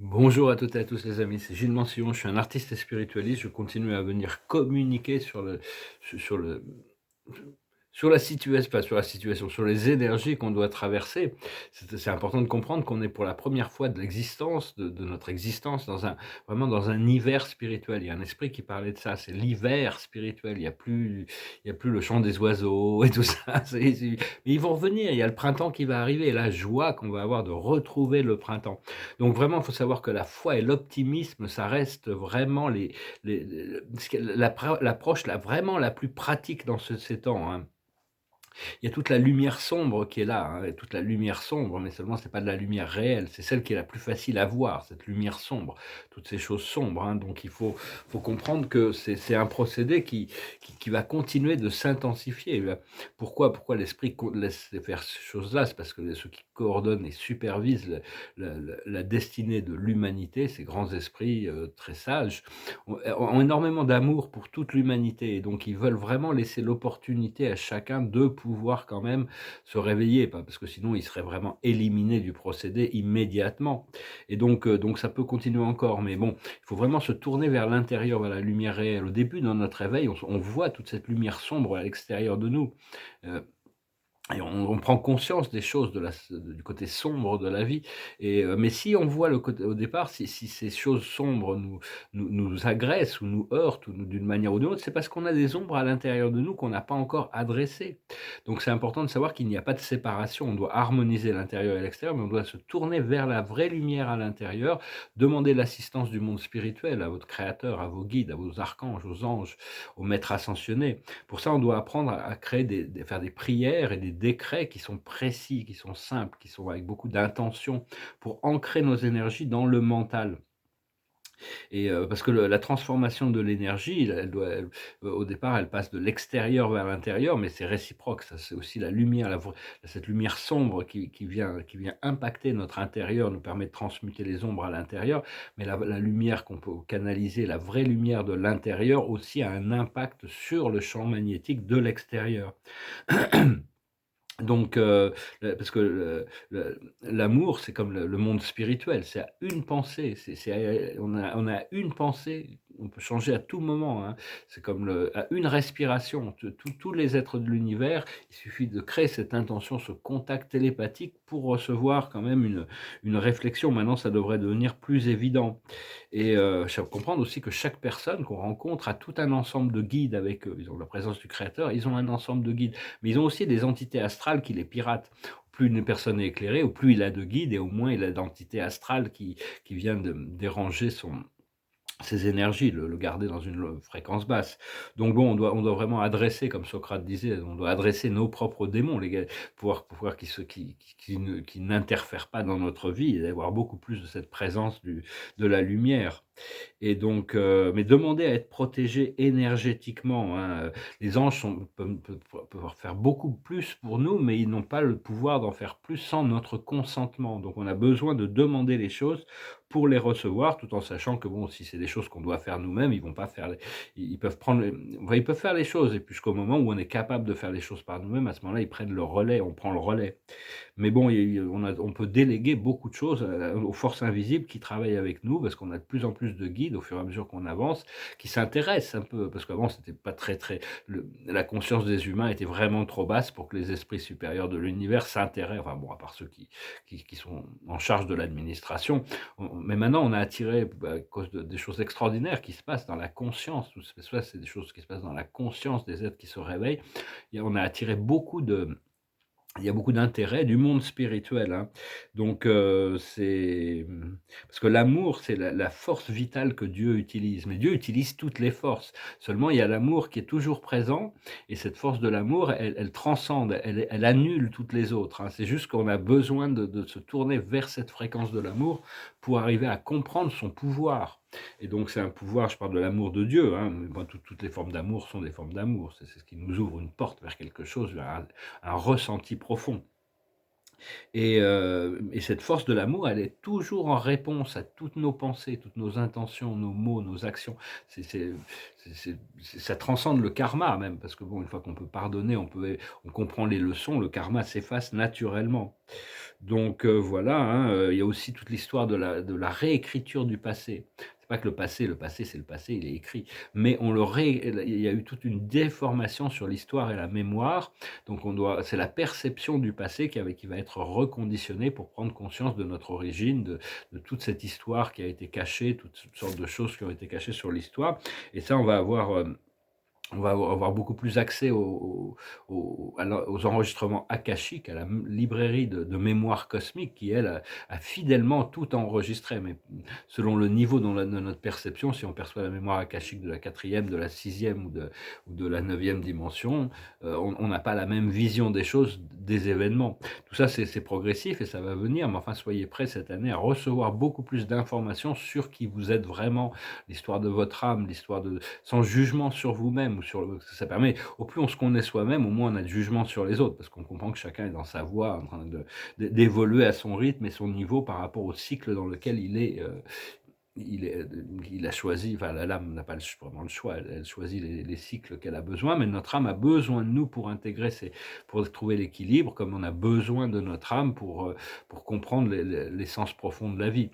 Bonjour à toutes et à tous les amis, c'est Gilles Mansillon, je suis un artiste et spiritualiste, je continue à venir communiquer sur le sur la situation, pas sur la situation, sur les énergies qu'on doit traverser. C'est important de comprendre qu'on est pour la première fois de l'existence, de notre existence dans un vraiment dans un hiver spirituel. Il y a un esprit qui parlait de ça, c'est l'hiver spirituel. Il y a plus le chant des oiseaux et tout ça, mais ils vont revenir, il y a le printemps qui va arriver et la joie qu'on va avoir de retrouver le printemps. Donc vraiment, il faut savoir que la foi et l'optimisme, ça reste vraiment l'approche vraiment la plus pratique dans ces temps, hein. Il y a toute la lumière sombre qui est là, hein, et toute la lumière sombre, mais seulement c'est pas de la lumière réelle, c'est celle qui est la plus facile à voir, cette lumière sombre, toutes ces choses sombres, hein. Donc il faut comprendre que c'est un procédé qui va continuer de s'intensifier. Pourquoi l'esprit laisse faire ces choses-là? C'est parce que ceux qui coordonnent et supervisent la destinée de l'humanité, ces grands esprits, très sages, ont énormément d'amour pour toute l'humanité et donc ils veulent vraiment laisser l'opportunité à chacun de pouvoir quand même se réveiller, pas parce que sinon ils seraient vraiment éliminés du procédé immédiatement et donc ça peut continuer encore mais bon, il faut vraiment se tourner vers l'intérieur, vers la lumière réelle. Au début, dans notre réveil, on voit toute cette lumière sombre à l'extérieur de nous, heu et on prend conscience des choses du côté sombre de la vie mais si on voit le côté au départ, si ces choses sombres nous agressent ou nous heurtent ou d'une manière ou d'une autre, c'est parce qu'on a des ombres à l'intérieur de nous qu'on n'a pas encore adressées. Donc c'est important de savoir qu'il n'y a pas de séparation. On doit harmoniser l'intérieur et l'extérieur, mais on doit se tourner vers la vraie lumière à l'intérieur, demander l'assistance du monde spirituel, à votre créateur, à vos guides, à vos archanges, aux anges, aux maîtres ascensionnés. Pour ça, on doit apprendre à créer faire des prières et des décrets qui sont précis, qui sont simples, qui sont avec beaucoup d'intention pour ancrer nos énergies dans le mental. Parce que la transformation de l'énergie, au départ, elle passe de l'extérieur vers l'intérieur, mais c'est réciproque. Ça, c'est aussi la lumière, cette lumière sombre qui vient impacter notre intérieur, nous permet de transmuter les ombres à l'intérieur, mais la lumière qu'on peut canaliser, la vraie lumière de l'intérieur aussi a un impact sur le champ magnétique de l'extérieur. Donc, parce que l'amour, c'est comme le monde spirituel, c'est à une pensée, on a une pensée, on peut changer à tout moment, hein. C'est comme à une respiration, tous les êtres de l'univers, il suffit de créer cette intention, ce contact télépathique pour recevoir quand même une réflexion. Maintenant, ça devrait devenir plus évident faut comprendre aussi que chaque personne qu'on rencontre a tout un ensemble de guides avec eux. Ils ont la présence du créateur, ils ont un ensemble de guides. Mais ils ont aussi des entités astrales qui les piratent. Plus une personne est éclairée, au plus il a de guides et au moins il a d'entités astrales qui viennent déranger ses énergies, le garder dans une fréquence basse. Donc bon, on doit vraiment adresser, comme Socrate disait, on doit adresser nos propres démons, les gars, pouvoir qui n'interfèrent pas dans notre vie et avoir beaucoup plus de cette présence de la lumière. Et donc, mais demander à être protégé énergétiquement, hein, les anges peuvent faire beaucoup plus pour nous, mais ils n'ont pas le pouvoir d'en faire plus sans notre consentement. Donc on a besoin de demander les choses pour les recevoir, tout en sachant que bon, si c'est des choses qu'on doit faire nous-mêmes, ils vont pas faire les ils peuvent prendre les enfin, ils peuvent faire les choses et puis jusqu'au moment où on est capable de faire les choses par nous-mêmes, à ce moment-là, ils prennent le relais, on prend le relais. Mais bon, on peut déléguer beaucoup de choses, aux forces invisibles qui travaillent avec nous, parce qu'on a de plus en plus de guides au fur et à mesure qu'on avance, qui s'intéressent un peu, parce qu'avant c'était pas très la conscience des humains était vraiment trop basse pour que les esprits supérieurs de l'univers s'intéressent, enfin bon, à part ceux qui sont en charge de l'administration. Mais maintenant on a attiré, à cause des choses extraordinaires qui se passent dans la conscience, tout ça c'est des choses qui se passent dans la conscience des êtres qui se réveillent, et on a attiré il y a beaucoup d'intérêt du monde spirituel, hein. Donc, parce que l'amour, c'est la force vitale que Dieu utilise. Mais Dieu utilise toutes les forces. Seulement, il y a l'amour qui est toujours présent et cette force de l'amour, elle transcende, elle annule toutes les autres, hein. C'est juste qu'on a besoin de se tourner vers cette fréquence de l'amour pour arriver à comprendre son pouvoir. Et donc c'est un pouvoir, je parle de l'amour de Dieu, hein, mais bon, toutes les formes d'amour sont des formes d'amour. C'est ce qui nous ouvre une porte vers quelque chose, vers un ressenti profond. Et cette force de l'amour, elle est toujours en réponse à toutes nos pensées, toutes nos intentions, nos mots, nos actions. Ça transcende le karma même, parce que bon, une fois qu'on peut pardonner, on comprend les leçons, le karma s'efface naturellement. Donc voilà, hein, il y a aussi toute l'histoire de la réécriture du passé. C'est pas que le passé, c'est le passé, il est écrit, mais on le ré il y a eu toute une déformation sur l'histoire et la mémoire, donc c'est la perception du passé qui va être reconditionnée pour prendre conscience de notre origine, de toute cette histoire qui a été cachée, toutes sortes de choses qui ont été cachées sur l'histoire, et ça, on va avoir beaucoup plus accès aux enregistrements akashiques, à la librairie de mémoire cosmique qui, elle, a fidèlement tout enregistré. Mais selon le niveau de notre perception, si on perçoit la mémoire akashique de la quatrième, de la sixième ou de la neuvième dimension, on n'a pas la même vision des choses, des événements. Tout ça, c'est progressif et ça va venir, mais enfin, soyez prêts cette année à recevoir beaucoup plus d'informations sur qui vous êtes vraiment, l'histoire de votre âme, l'histoire de sans jugement sur vous-même ou ça permet, au plus on se connaît soi-même, au moins on a de jugement sur les autres, parce qu'on comprend que chacun est dans sa voie, en train d'évoluer à son rythme et son niveau par rapport au cycle dans lequel il est, il a choisi, enfin l'âme n'a pas vraiment le choix, elle choisit les cycles qu'elle a besoin, mais notre âme a besoin de nous pour pour trouver l'équilibre, comme on a besoin de notre âme pour comprendre l'essence profonde de la vie.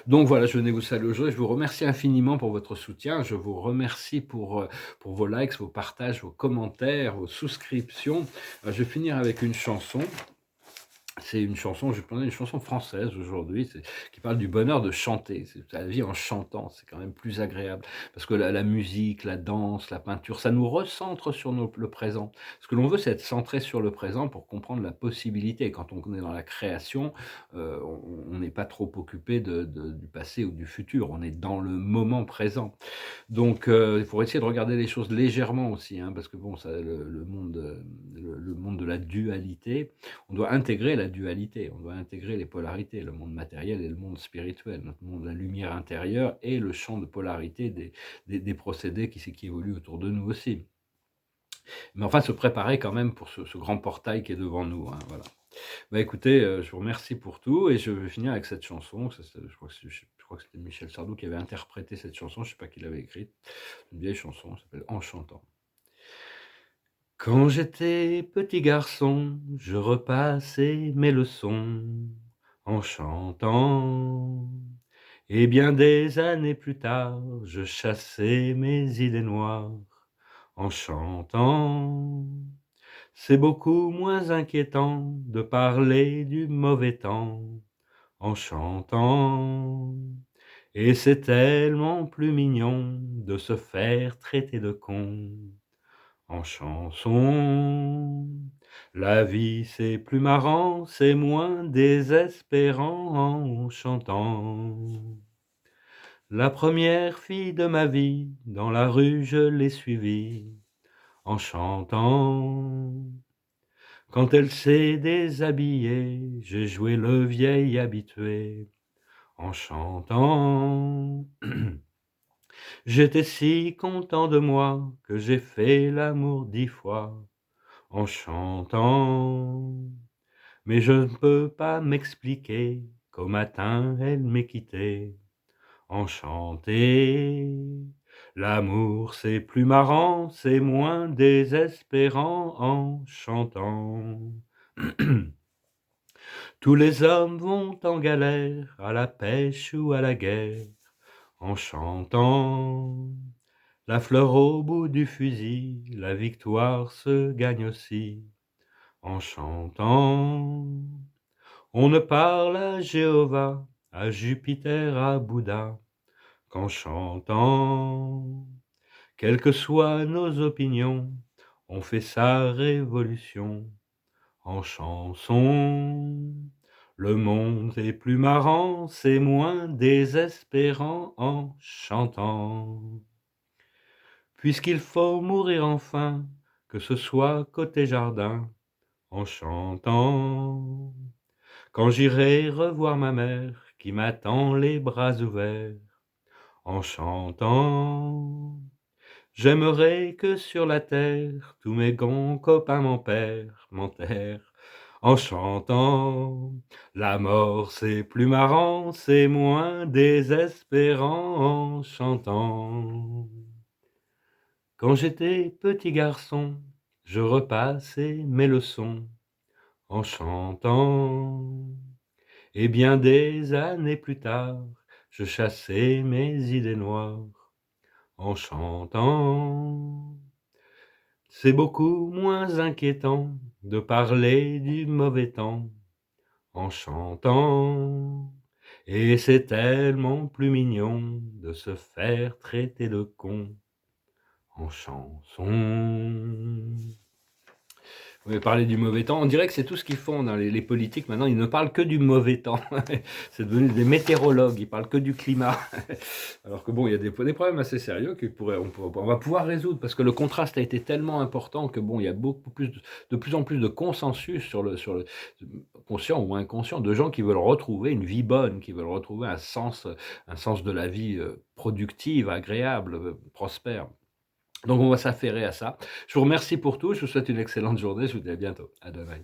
Donc voilà, je venais vous saluer aujourd'hui. Je vous remercie infiniment pour votre soutien. Je vous remercie pour vos likes, vos partages, vos commentaires, vos souscriptions. Je vais finir avec une chanson. C'est une chanson, je prenais une chanson française aujourd'hui, qui parle du bonheur de chanter. C'est la vie en chantant, c'est quand même plus agréable. Parce que la musique, la danse, la peinture, ça nous recentre sur le présent. Ce que l'on veut, c'est être centré sur le présent pour comprendre la possibilité. Quand on est dans la création, on n'est pas trop occupé du passé ou du futur, on est dans le moment présent. Donc, il faut essayer de regarder les choses légèrement aussi, hein, parce que bon, ça, le monde de la dualité, on doit intégrer la dualité, on doit intégrer les polarités, le monde matériel et le monde spirituel, notre monde de la lumière intérieure et le champ de polarité des procédés qui évoluent autour de nous aussi. Mais enfin, se préparer quand même pour ce grand portail qui est devant nous, hein, voilà. Bah, écoutez, je vous remercie pour tout et je vais finir avec cette chanson. Je crois que c'était Michel Sardou qui avait interprété cette chanson, je ne sais pas qui l'avait écrite. Une vieille chanson, ça s'appelle En chantant. Quand j'étais petit garçon, je repassais mes leçons en chantant. Et bien des années plus tard, je chassais mes idées noires en chantant. C'est beaucoup moins inquiétant de parler du mauvais temps en chantant. Et c'est tellement plus mignon de se faire traiter de con en chanson. La vie c'est plus marrant, c'est moins désespérant en chantant. La première fille de ma vie, dans la rue je l'ai suivie en chantant. Quand elle s'est déshabillée, j'ai joué le vieil habitué en chantant. J'étais si content de moi que j'ai fait l'amour 10 fois en chantant. Mais je ne peux pas m'expliquer qu'au matin elle m'ait quitté en chanter. L'amour c'est plus marrant, c'est moins désespérant en chantant. Tous les hommes vont en galère, à la pêche ou à la guerre, en chantant. La fleur au bout du fusil, la victoire se gagne aussi, en chantant. On ne parle à Jéhovah, à Jupiter, à Bouddha, qu'en chantant. Quelles que soient nos opinions, on fait sa révolution en chanson. Le monde est plus marrant, c'est moins désespérant en chantant. Puisqu'il faut mourir enfin, que ce soit côté jardin, en chantant. Quand j'irai revoir ma mère, qui m'attend les bras ouverts, en chantant. J'aimerais que sur la terre, tous mes bons copains m'enterrent, en chantant. La mort, c'est plus marrant, c'est moins désespérant en chantant. Quand j'étais petit garçon, je repassais mes leçons en chantant. Et bien des années plus tard, je chassais mes idées noires en chantant. C'est beaucoup moins inquiétant de parler du mauvais temps en chantant. Et c'est tellement plus mignon de se faire traiter de con en chanson. Vous avez parlé du mauvais temps. On dirait que c'est tout ce qu'ils font dans les politiques maintenant. Ils ne parlent que du mauvais temps. C'est devenu des météorologues. Ils parlent que du climat. Alors que bon, il y a des problèmes assez sérieux on va pouvoir résoudre parce que le contraste a été tellement important que bon, il y a beaucoup plus, de plus en plus de consensus sur le conscient ou inconscient de gens qui veulent retrouver une vie bonne, qui veulent retrouver un sens de la vie productive, agréable, prospère. Donc on va s'affairer à ça. Je vous remercie pour tout, je vous souhaite une excellente journée, je vous dis à bientôt. À demain.